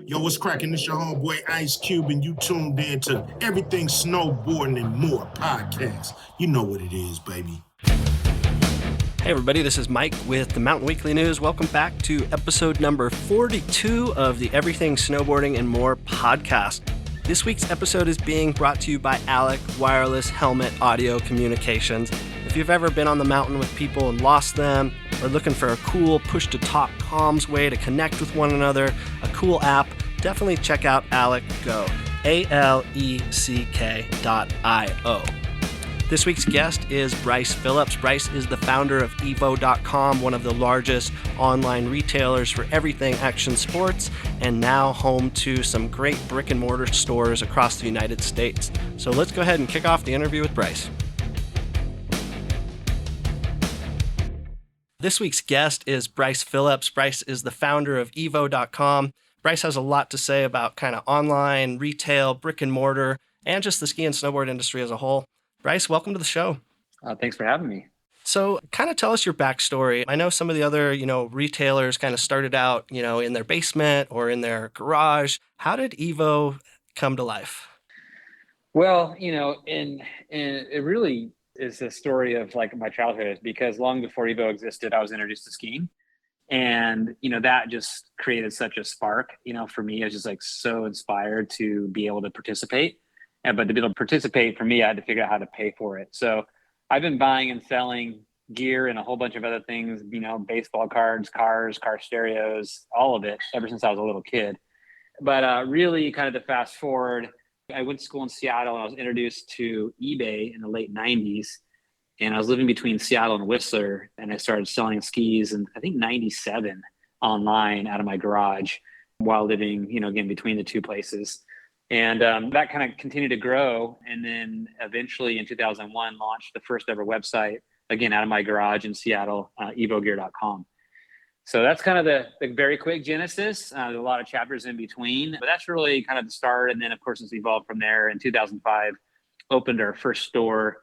Yo, what's cracking? This your homeboy Ice Cube, and you tuned in to Everything Snowboarding and More podcast. You know what it is, baby. Hey everybody, this is Mike with the Mountain Weekly News. Welcome back to episode number 42 of the Everything Snowboarding and More podcast. This week's episode is being brought to you by Alec Wireless Helmet Audio Communications. If you've ever been on the mountain with people and lost them, or looking for a cool push-to-talk comms way to connect with one another, a cool app, definitely check out Alec Go, ALECK.io. This week's guest is Bryce Phillips. Bryce is the founder of Evo.com, one of the largest online retailers for everything action sports, and now home to some great brick-and-mortar stores across the United States. So let's go ahead and kick off the interview with Bryce. This week's guest is Bryce Phillips. Bryce is the founder of Evo.com. Bryce has a lot to say about kind of online, retail, brick and mortar, and just the ski and snowboard industry as a whole. Bryce, welcome to the show. Thanks for having me. So kind of tell us your backstory. I know some of the other, retailers kind of started out, in their basement or in their garage. How did Evo come to life? Well, and it really is a story of like my childhood, because long before Evo existed, I was introduced to skiing. And, that just created such a spark, for me. I was just like so inspired to be able to participate. But to be able to participate, for me, I had to figure out how to pay for it. So I've been buying and selling gear and a whole bunch of other things, baseball cards, cars, car stereos, all of it, ever since I was a little kid. But really kind of to fast forward, I went to school in Seattle and I was introduced to eBay in the late 90s. And I was living between Seattle and Whistler, and I started selling skis in, I think, 97 online out of my garage while living, again, between the two places. And that kind of continued to grow. And then eventually in 2001, launched the first ever website, again, out of my garage in Seattle, evogear.com. So that's kind of the very quick genesis. There's a lot of chapters in between, but that's really kind of the start. And then, of course, it's evolved from there. In 2005, opened our first store.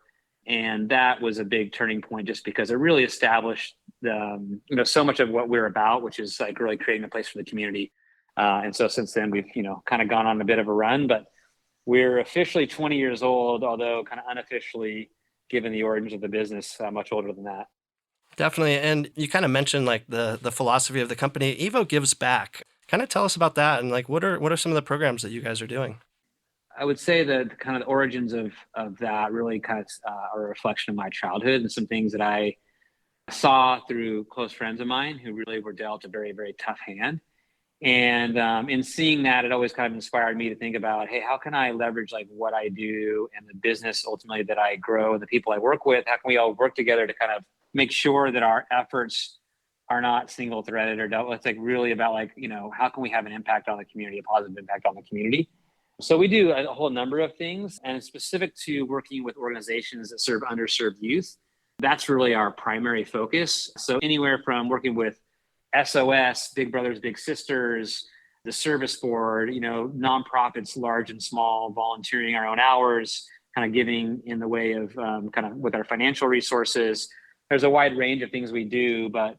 And that was a big turning point just because it really established so much of what we're about, which is like really creating a place for the community. And so since then, we've, kind of gone on a bit of a run, but we're officially 20 years old, although kind of unofficially, given the origins of the business, much older than that. Definitely. And you kind of mentioned like the philosophy of the company. Evo gives back. Kind of tell us about that. And like, what are some of the programs that you guys are doing? I would say that kind of the origins of that really kind of are a reflection of my childhood and some things that I saw through close friends of mine who really were dealt a very, very tough hand. And in seeing that, it always kind of inspired me to think about, hey, how can I leverage like what I do and the business ultimately that I grow and the people I work with? How can we all work together to kind of make sure that our efforts are not single threaded or dealt with? It's like really about like, how can we have an impact on the community, a positive impact on the community? So we do a whole number of things, and it's specific to working with organizations that serve underserved youth. That's really our primary focus. So anywhere from working with SOS, Big Brothers, Big Sisters, the Service Board, nonprofits, large and small, volunteering our own hours, kind of giving in the way of kind of with our financial resources. There's a wide range of things we do, but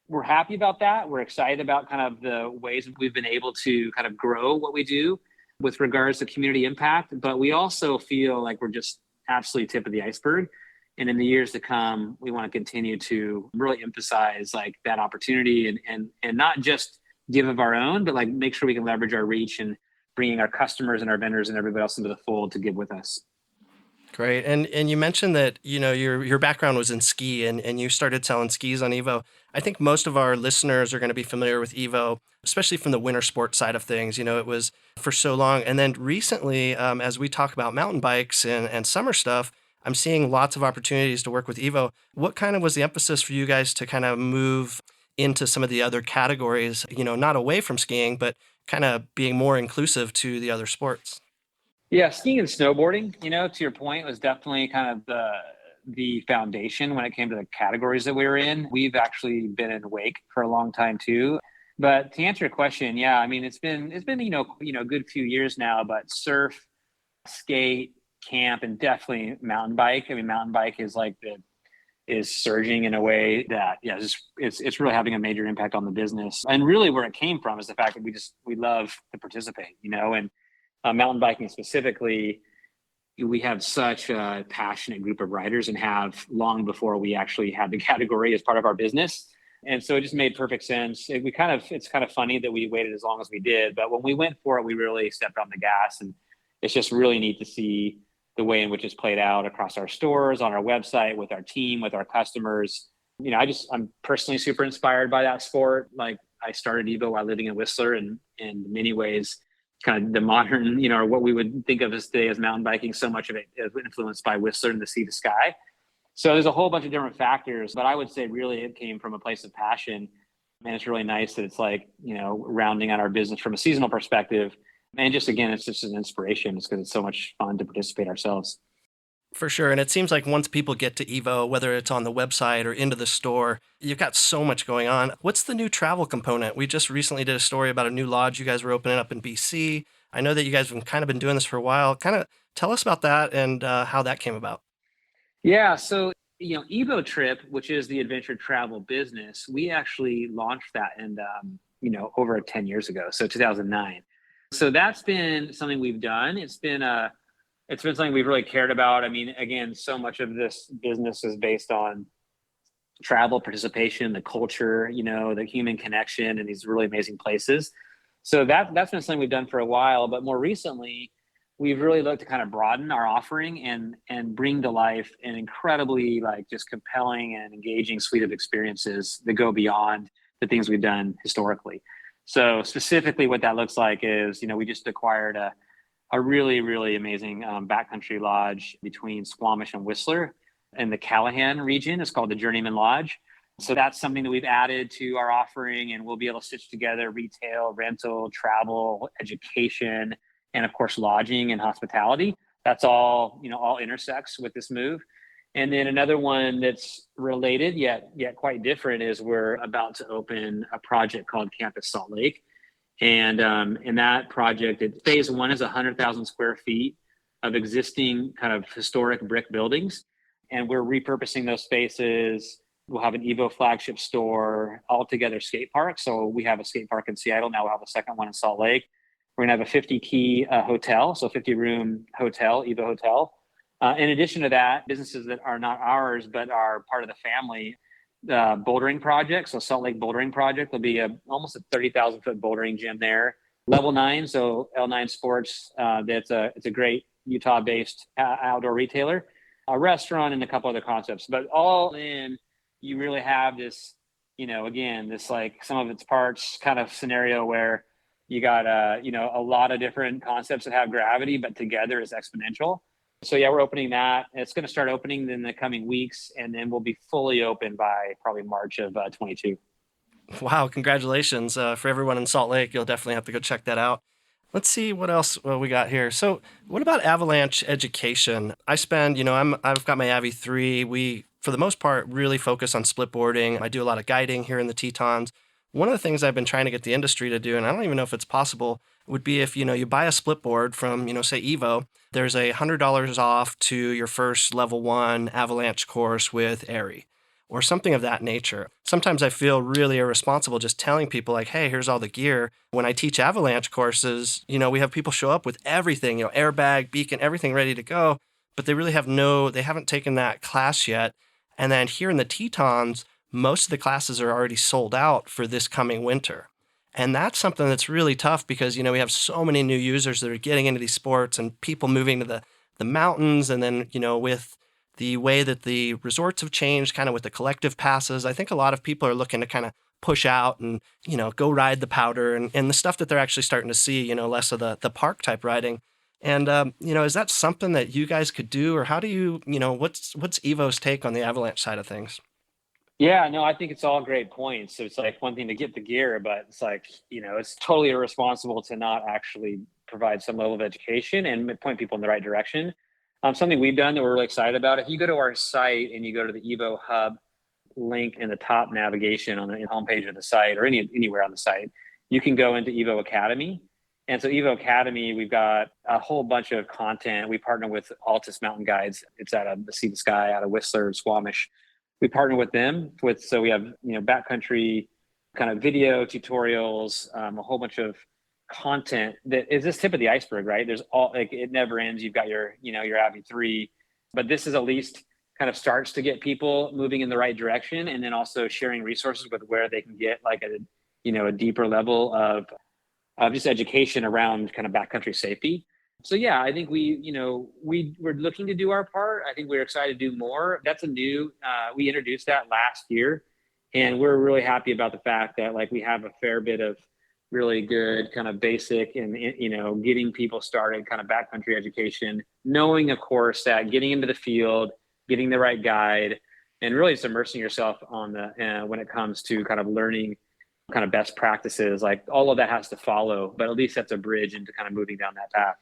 we're happy about that. We're excited about kind of the ways we've been able to kind of grow what we do with regards to community impact. But we also feel like we're just absolutely tip of the iceberg. And in the years to come, we want to continue to really emphasize like that opportunity and not just give of our own, but like make sure we can leverage our reach and bringing our customers and our vendors and everybody else into the fold to give with us. Great. And you mentioned that, your background was in ski and you started selling skis on Evo. I think most of our listeners are going to be familiar with Evo, especially from the winter sport side of things. It was for so long. And then recently, as we talk about mountain bikes and summer stuff, I'm seeing lots of opportunities to work with Evo. What kind of was the emphasis for you guys to kind of move into some of the other categories, not away from skiing, but kind of being more inclusive to the other sports? Yeah, skiing and snowboarding, to your point, was definitely kind of the foundation when it came to the categories that we were in. We've actually been in wake for a long time too. But to answer your question, yeah, I mean, it's been a good few years now, but surf, skate, camp, and definitely mountain bike. I mean, mountain bike is like is surging in a way that, yeah, it's really having a major impact on the business. And really where it came from is the fact that we love to participate, and mountain biking specifically, we have such a passionate group of riders and have long before we actually had the category as part of our business. And so it just made perfect sense. It's kind of funny that we waited as long as we did, but when we went for it, we really stepped on the gas, and it's just really neat to see the way in which it's played out across our stores, on our website, with our team, with our customers. I'm personally super inspired by that sport. Like, I started Evo while living in Whistler, and in many ways, kind of the modern, or what we would think of as today as mountain biking, so much of it is influenced by Whistler and the sea to sky. So there's a whole bunch of different factors, but I would say really it came from a place of passion. And it's really nice that it's like, rounding out our business from a seasonal perspective. And just, again, it's just an inspiration. It's because it's so much fun to participate ourselves. For sure. And it seems like once people get to Evo, whether it's on the website or into the store, you've got so much going on. What's the new travel component? We just recently did a story about a new lodge you guys were opening up in BC. I know that you guys have kind of been doing this for a while. Kind of tell us about that and how that came about. Yeah. So, Evo Trip, which is the adventure travel business, we actually launched that in, over 10 years ago. So 2009. So that's been something we've done. It's been something we've really cared about. I mean, again, so much of this business is based on travel, participation, the culture, the human connection, and these really amazing places. So that's been something we've done for a while. But more recently, we've really looked to kind of broaden our offering and bring to life an incredibly just compelling and engaging suite of experiences that go beyond the things we've done historically. So specifically what that looks like is, we just acquired a really, really amazing backcountry lodge between Squamish and Whistler in the Callahan region. It's called the Journeyman Lodge. So that's something that we've added to our offering, and we'll be able to stitch together retail, rental, travel, education, and of course, lodging and hospitality. That's all intersects with this move. And then another one that's related yet quite different is we're about to open a project called Campus Salt Lake. And in that project, phase one is 100,000 square feet of existing kind of historic brick buildings. And we're repurposing those spaces. We'll have an Evo flagship store, altogether skate park. So we have a skate park in Seattle. Now we'll have a second one in Salt Lake. We're going to have a 50-key hotel, so 50-room hotel, Evo Hotel. In addition to that, businesses that are not ours, but are part of the family, bouldering project. So Salt Lake Bouldering Project will be almost a 30,000-foot bouldering gym there. Level 9, so L9 Sports, it's a great Utah-based outdoor retailer, a restaurant, and a couple other concepts. But all in, you really have this, again, this some of its parts kind of scenario where you got a lot of different concepts that have gravity, but together is exponential. So yeah, we're opening that. It's going to start opening in the coming weeks, and then we'll be fully open by probably March of 22. Wow, congratulations. For everyone in Salt Lake, you'll definitely have to go check that out. Let's see what else we got here. So what about avalanche education? I've got my Avi 3. We, for the most part, really focus on split boarding. I do a lot of guiding here in the Tetons. One of the things I've been trying to get the industry to do, and I don't even know if it's possible, would be if, you buy a split board from, say Evo, there's $100 off to your first level 1 avalanche course with Airy or something of that nature. Sometimes I feel really irresponsible just telling people hey, here's all the gear. When I teach avalanche courses, we have people show up with everything, airbag, beacon, everything ready to go, but they really they haven't taken that class yet. And then here in the Tetons, most of the classes are already sold out for this coming winter. And that's something that's really tough because, we have so many new users that are getting into these sports and people moving to the mountains. And then, with the way that the resorts have changed, kind of with the collective passes, I think a lot of people are looking to kind of push out and, go ride the powder and the stuff that they're actually starting to see, less of the park type riding. And, is that something that you guys could do, or how do you, what's Evo's take on the avalanche side of things? Yeah, no, I think it's all great points. So it's one thing to get the gear, but it's it's totally irresponsible to not actually provide some level of education and point people in the right direction. Something we've done that we're really excited about, if you go to our site and you go to the Evo Hub link in the top navigation on the homepage of the site or anywhere on the site, you can go into Evo Academy. And so Evo Academy, we've got a whole bunch of content. We partner with Altus Mountain Guides. It's out of the Sea to Sky, out of Whistler and Squamish. we partner with them so we have, backcountry kind of video tutorials, a whole bunch of content that is this tip of the iceberg, right? There's it never ends. You've got your Avi 3, but this is at least kind of starts to get people moving in the right direction, and then also sharing resources with where they can get like a deeper level of just education around kind of backcountry safety. So yeah, I think we're looking to do our part. I think we're excited to do more. That's we introduced that last year, and we're really happy about the fact that like we have a fair bit of really good kind of basic and, getting people started kind of backcountry education, knowing of course that getting into the field, getting the right guide, and really just immersing yourself on when it comes to kind of learning kind of best practices, like all of that has to follow, but at least that's a bridge into kind of moving down that path.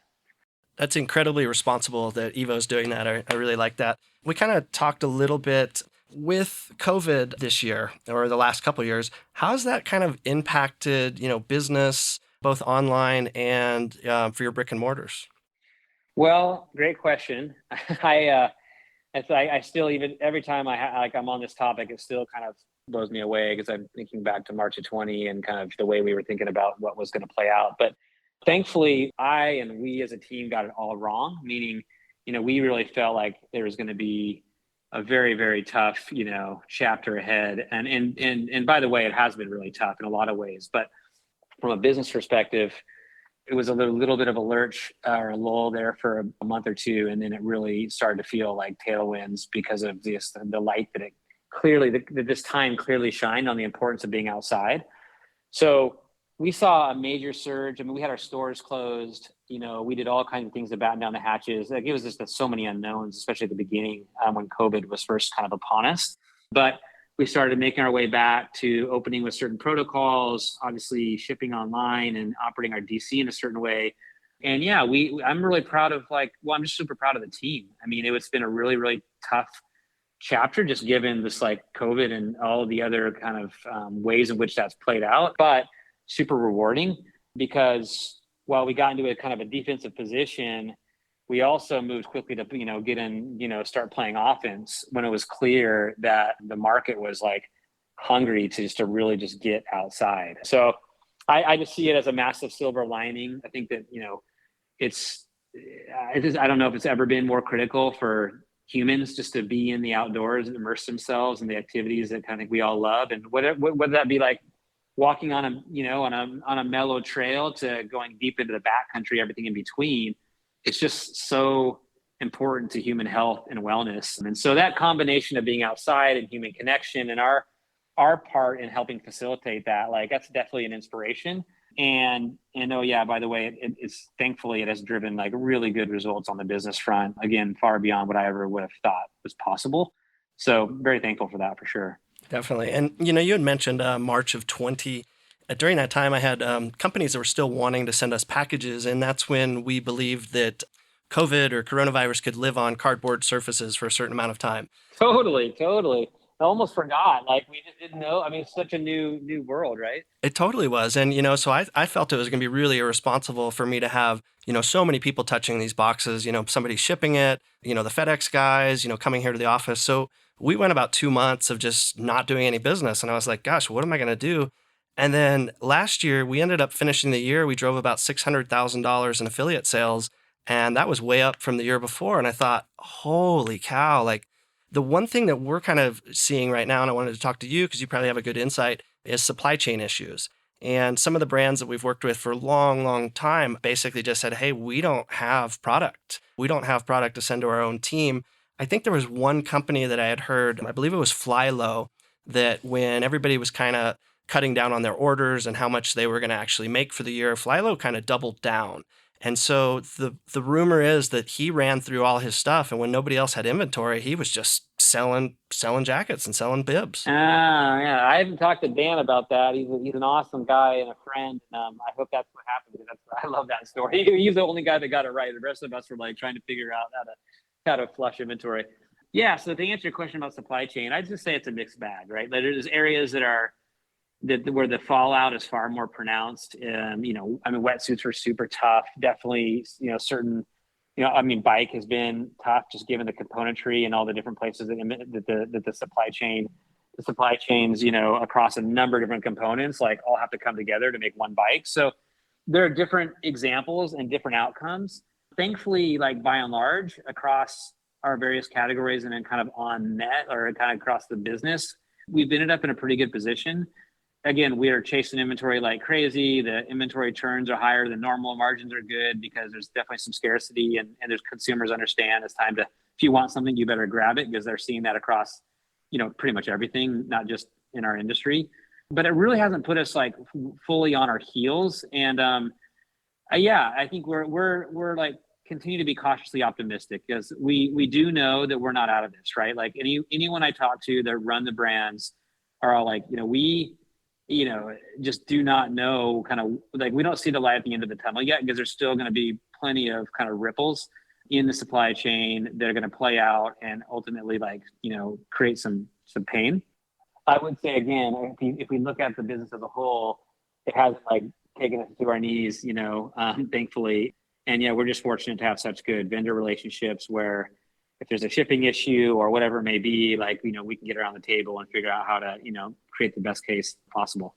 That's incredibly responsible that Evo's doing that. I really like that. We kind of talked a little bit with COVID this year or the last couple of years. How's that kind of impacted, business, both online and for your brick and mortars? Well, great question. I still, even every time I'm on this topic, it still kind of blows me away because I'm thinking back to March of 20 and kind of the way we were thinking about what was going to play out. But thankfully, we as a team got it all wrong, meaning, we really felt like there was going to be a very, very tough, chapter ahead. And by the way, it has been really tough in a lot of ways. But from a business perspective, it was a little bit of a lurch or a lull there for a month or two. And then it really started to feel like tailwinds because of the light that this time clearly shined on the importance of being outside. So we saw a major surge. I mean, we had our stores closed. We did all kinds of things to batten down the hatches. Like, it was just so many unknowns, especially at the beginning when COVID was first kind of upon us. But we started making our way back to opening with certain protocols, obviously shipping online and operating our DC in a certain way. And yeah, I'm really proud of I'm just super proud of the team. I mean, it's been a really, really tough chapter, just given this like COVID and all of the other kind of ways in which that's played out, but super rewarding because while we got into a kind of a defensive position, we also moved quickly to, get in, start playing offense when it was clear that the market was like hungry to really just get outside. So I just see it as a massive silver lining. I think that, I don't know if it's ever been more critical for humans just to be in the outdoors and immerse themselves in the activities that kind of we all love. And whether that be like walking on a mellow trail to going deep into the backcountry, everything in between, it's just so important to human health and wellness. And so that combination of being outside and human connection and our part in helping facilitate that, like, that's definitely an inspiration. And oh yeah, by the way, it's thankfully it has driven like really good results on the business front. Again, far beyond what I ever would have thought was possible. So very thankful for that for sure. Definitely. And, you had mentioned March of 20. During that time, I had companies that were still wanting to send us packages. And that's when we believed that COVID or coronavirus could live on cardboard surfaces for a certain amount of time. Totally. I almost forgot. Like, we just didn't know. I mean, it's such a new world, right? It totally was. And, so I felt it was going to be really irresponsible for me to have, so many people touching these boxes, somebody shipping it, the FedEx guys, coming here to the office. So we went about 2 months of just not doing any business. And I was like, gosh, what am I going to do? And then last year, we ended up finishing the year. We drove about $600,000 in affiliate sales. And that was way up from the year before. And I thought, holy cow, like, the one thing that we're kind of seeing right now, and I wanted to talk to you because you probably have a good insight, is supply chain issues. And some of the brands that we've worked with for a long, long time basically just said, hey, we don't have product. We don't have product to send to our own team. I think there was one company that I had heard, I believe it was Fly Low, that when everybody was kind of cutting down on their orders and how much they were going to actually make for the year, Fly Low kind of doubled down. And so the rumor is that he ran through all his stuff, and when nobody else had inventory, he was just selling jackets and selling bibs. Yeah, I haven't talked to Dan about that. He's an awesome guy and a friend. I hope that's what happened, because I love that story. He's the only guy that got it right. The rest of us were like trying to figure out how to flush inventory. Yeah. So to answer your question about supply chain, I'd just say it's a mixed bag, right? Like, there's areas where the fallout is far more pronounced. Wetsuits were super tough. Definitely, certain, I mean, bike has been tough just given the componentry and all the different places that the supply chains, across a number of different components, like all have to come together to make one bike. So there are different examples and different outcomes. Thankfully, like by and large, across our various categories and then kind of on net or kind of across the business, we've ended up in a pretty good position. Again, we are chasing inventory like crazy. The inventory turns are higher than normal. Margins are good because there's definitely some scarcity and there's consumers understand it's time to, if you want something, you better grab it because they're seeing that across, pretty much everything, not just in our industry. But it really hasn't put us like fully on our heels. And I think we're like continue to be cautiously optimistic because we do know that we're not out of this, right? Like anyone I talk to that run the brands are all like, we just do not know, kind of like we don't see the light at the end of the tunnel yet because there's still going to be plenty of kind of ripples in the supply chain that are going to play out and ultimately create some pain. I would say again, if we look at the business as a whole, it hasn't like taken us to our knees, thankfully. And we're just fortunate to have such good vendor relationships where if there's a shipping issue or whatever it may be, like, we can get around the table and figure out how to, create the best case possible.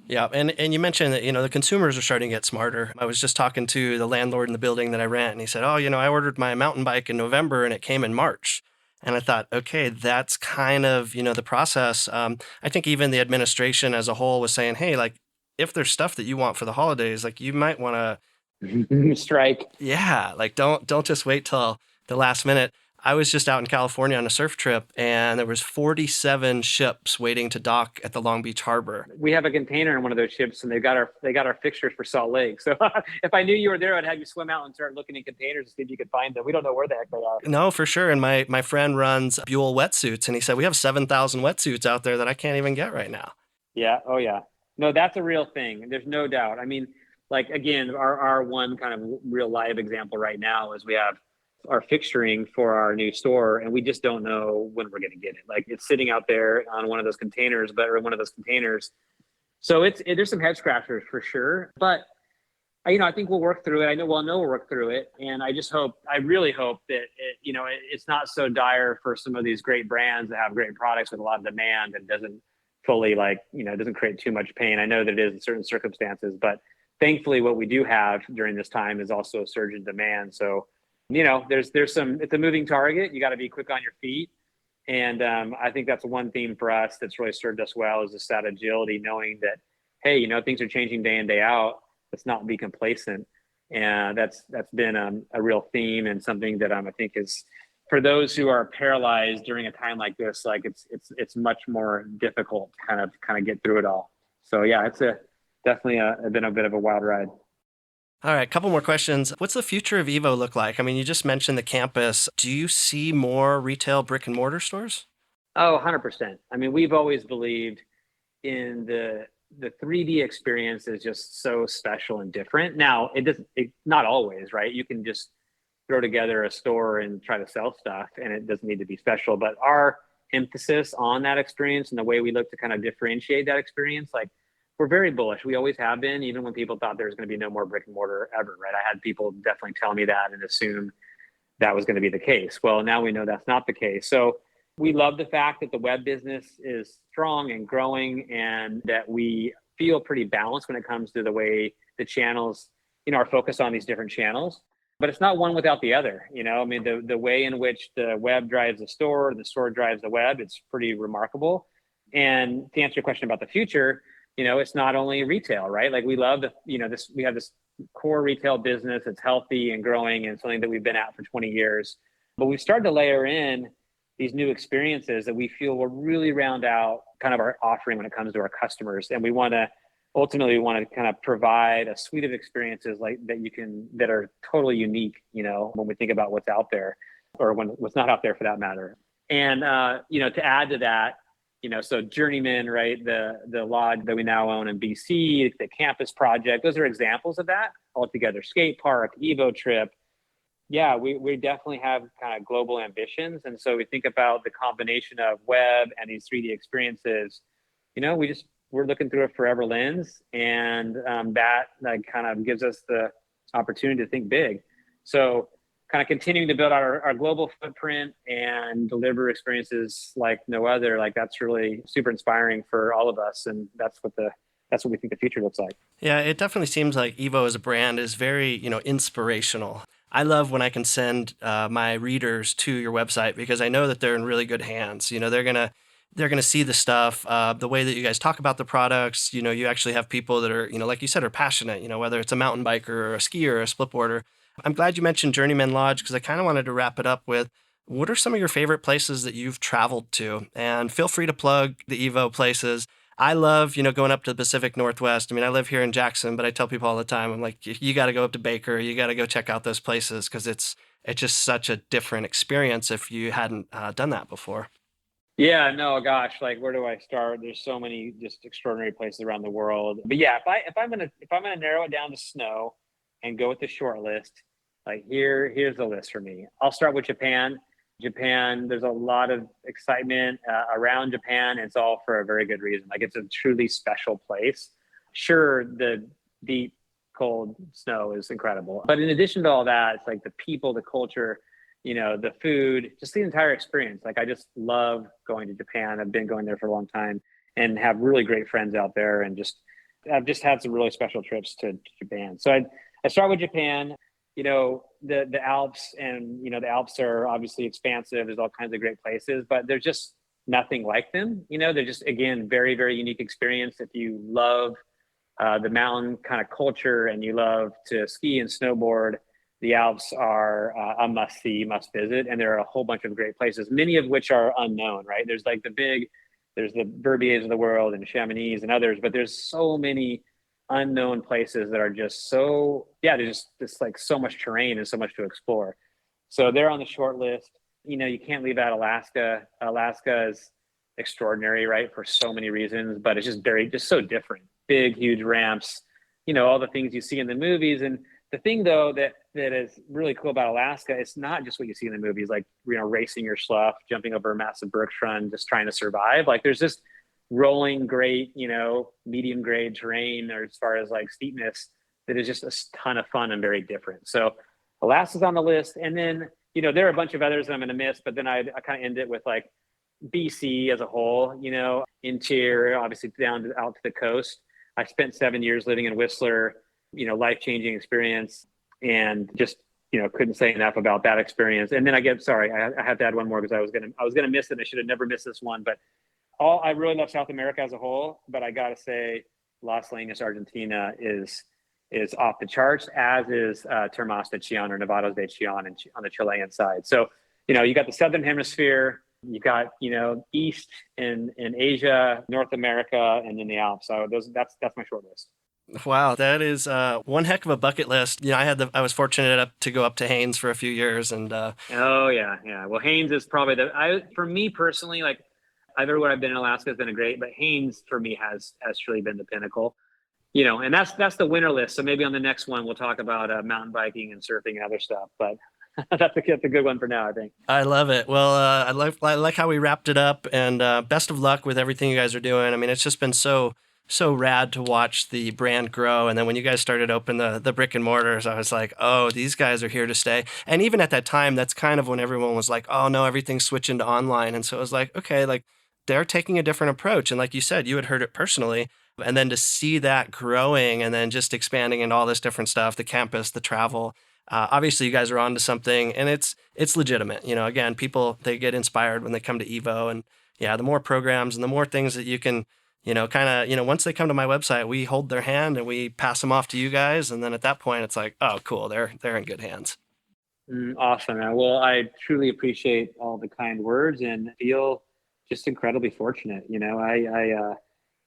Yeah. And you mentioned that, the consumers are starting to get smarter. I was just talking to the landlord in the building that I rent, and he said, I ordered my mountain bike in November and it came in March. And I thought, okay, that's kind of, the process. I think even the administration as a whole was saying, hey, like, if there's stuff that you want for the holidays, like you might want to strike. Yeah. Like, don't just wait till the last minute. I was just out in California on a surf trip and there was 47 ships waiting to dock at the Long Beach Harbor. We have a container in one of those ships and they got our fixtures for Salt Lake. So if I knew you were there, I'd have you swim out and start looking in containers to see if you could find them. We don't know where the heck they are. No, for sure. And my friend runs Buell wetsuits and he said, we have 7,000 wetsuits out there that I can't even get right now. Yeah. Oh yeah. No, that's a real thing. There's no doubt. I mean, like, again, our one kind of real live example right now is we have our fixturing for our new store and we just don't know when we're going to get it. Like it's sitting out there on one of those containers. So there's some head scratchers for sure, but I think we'll work through it. I know we'll work through it. And I really hope that it's not so dire for some of these great brands that have great products with a lot of demand and doesn't fully doesn't create too much pain. I know that it is in certain circumstances, but thankfully what we do have during this time is also a surge in demand. So there's some, it's a moving target. You got to be quick on your feet. And I think that's one theme for us that's really served us well is just that agility, knowing that, hey, things are changing day in, day out. Let's not be complacent. And that's been a real theme and something that I think is for those who are paralyzed during a time like this, like it's much more difficult to kind of get through it all. So yeah, it's definitely been a bit of a wild ride. All right, a couple more questions. What's the future of Evo look like? I mean, you just mentioned the campus. Do you see more retail brick and mortar stores? Oh, 100%. I mean, we've always believed in the 3D experience is just so special and different. Now, not always, right? You can just throw together a store and try to sell stuff and it doesn't need to be special. But our emphasis on that experience and the way we look to kind of differentiate that experience, like, we're very bullish. We always have been, even when people thought there was going to be no more brick and mortar ever, right? I had people definitely tell me that and assume that was going to be the case. Well, now we know that's not the case. So we love the fact that the web business is strong and growing and that we feel pretty balanced when it comes to the way the channels, are focused on these different channels. But it's not one without the other. I mean, the way in which the web drives the store drives the web, it's pretty remarkable. And to answer your question about the future, it's not only retail, right? Like we love we have this core retail business that's healthy and growing and something that we've been at for 20 years. But we've started to layer in these new experiences that we feel will really round out kind of our offering when it comes to our customers. And we want to kind of provide a suite of experiences like that are totally unique, when we think about what's out there or what's not out there for that matter. And, to add to that, so Journeyman, right? The lodge that we now own in BC, the campus project, those are examples of that altogether. Skate park, Evo trip. Yeah, we definitely have kind of global ambitions. And so we think about the combination of web and these 3D experiences, we're looking through a forever lens and that kind of gives us the opportunity to think big. So kind of continuing to build out our global footprint and deliver experiences like no other. Like that's really super inspiring for all of us. And that's what we think the future looks like. Yeah, it definitely seems like Evo as a brand is very, inspirational. I love when I can send my readers to your website because I know that they're in really good hands. They're gonna see the stuff, the way that you guys talk about the products. You actually have people that are, like you said, are passionate. Whether it's a mountain biker or a skier or a splitboarder. I'm glad you mentioned Journeyman Lodge because I kind of wanted to wrap it up with what are some of your favorite places that you've traveled to? And feel free to plug the Evo places. I love, going up to the Pacific Northwest. I mean, I live here in Jackson, but I tell people all the time, I'm like, you got to go up to Baker. You got to go check out those places because it's just such a different experience if you hadn't done that before. Yeah, no, gosh, like where do I start? There's so many just extraordinary places around the world. But yeah, if I'm gonna narrow it down to snow and go with the short list, like here's the list for me. I'll start with Japan. Japan, there's a lot of excitement around Japan. It's all for a very good reason. Like it's a truly special place. Sure, the deep, cold snow is incredible. But in addition to all that, it's like the people, the culture, the food, just the entire experience. Like I just love going to Japan. I've been going there for a long time and have really great friends out there. And I've just had some really special trips to Japan. So I start with Japan. The Alps, and the Alps are obviously expansive. There's all kinds of great places, but there's just nothing like them. They're just, again, very, very unique experience. If you love the mountain kind of culture and you love to ski and snowboard, the Alps are a must see, must visit. And there are a whole bunch of great places, many of which are unknown, right? There's there's the Verbiers of the world and Chamonix and others, but there's so many unknown places that are just there's just like so much terrain and so much to explore. So they're on the short list. You can't leave out Alaska. Alaska is extraordinary, right? For so many reasons, but it's just so different. Big, huge ramps, all the things you see in the movies. And the thing though, that is really cool about Alaska, it's not just what you see in the movies, like, racing your slough, jumping over a massive bergschrund, just trying to survive. Like there's just rolling great, medium grade terrain, or as far as like steepness, that is just a ton of fun and very different. So Alaska's on the list. And then, there are a bunch of others that I'm going to miss, but then I kind of end it with like BC as a whole, interior, obviously out to the coast. I spent 7 years living in Whistler, life-changing experience, and just, couldn't say enough about that experience. And then I had to add one more because I was going to miss it. I should have never missed this one, but I really love South America as a whole, but I got to say Las Lagunas, Argentina is off the charts, as is Termas de Chillán, or Nevados de Chillán on the Chilean side. So, you got the Southern Hemisphere, you got, East in Asia, North America, and then the Alps. So that's my short list. Wow, that is one heck of a bucket list. I was fortunate enough to go up to Haines for a few years, and oh yeah. Well, Haines is probably for me personally, like everywhere I've been in Alaska has been great, but Haines for me has truly been the pinnacle. And that's the winner list. So maybe on the next one we'll talk about mountain biking and surfing and other stuff. But that's a good one for now, I think. I love it. Well, I like how we wrapped it up, and best of luck with everything you guys are doing. I mean, it's just been so rad to watch the brand grow. And then when you guys started open the brick and mortars, I was like, oh, these guys are here to stay. And even at that time, that's kind of when everyone was like, oh no, everything's switching to online. And so it was like, okay, like they're taking a different approach. And like you said, you had heard it personally. And then to see that growing and then just expanding into all this different stuff, the campus, the travel, obviously you guys are onto something, and it's legitimate. Again, people, they get inspired when they come to Evo, and yeah, the more programs and the more things that you can, once they come to my website, we hold their hand and we pass them off to you guys. And then at that point, it's like, oh, cool. They're in good hands. Awesome, man. Well, I truly appreciate all the kind words and feel just incredibly fortunate.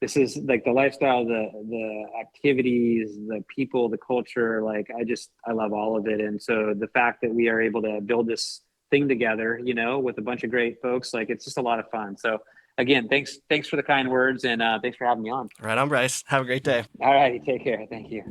This is like the lifestyle, the activities, the people, the culture, like I love all of it. And so the fact that we are able to build this thing together, with a bunch of great folks, like it's just a lot of fun. So again, thanks for the kind words, and thanks for having me on. Right on, Bryce. Have a great day. All righty. Take care. Thank you.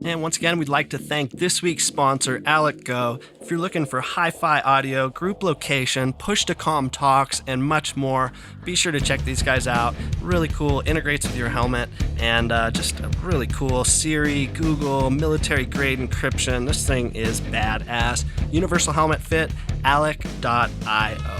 And once again, we'd like to thank this week's sponsor, Alec Go. If you're looking for hi-fi audio, group location, push-to-comm talks, and much more, be sure to check these guys out. Really cool, integrates with your helmet, and just a really cool Siri, Google, military-grade encryption. This thing is badass. Universal helmet fit, alec.io.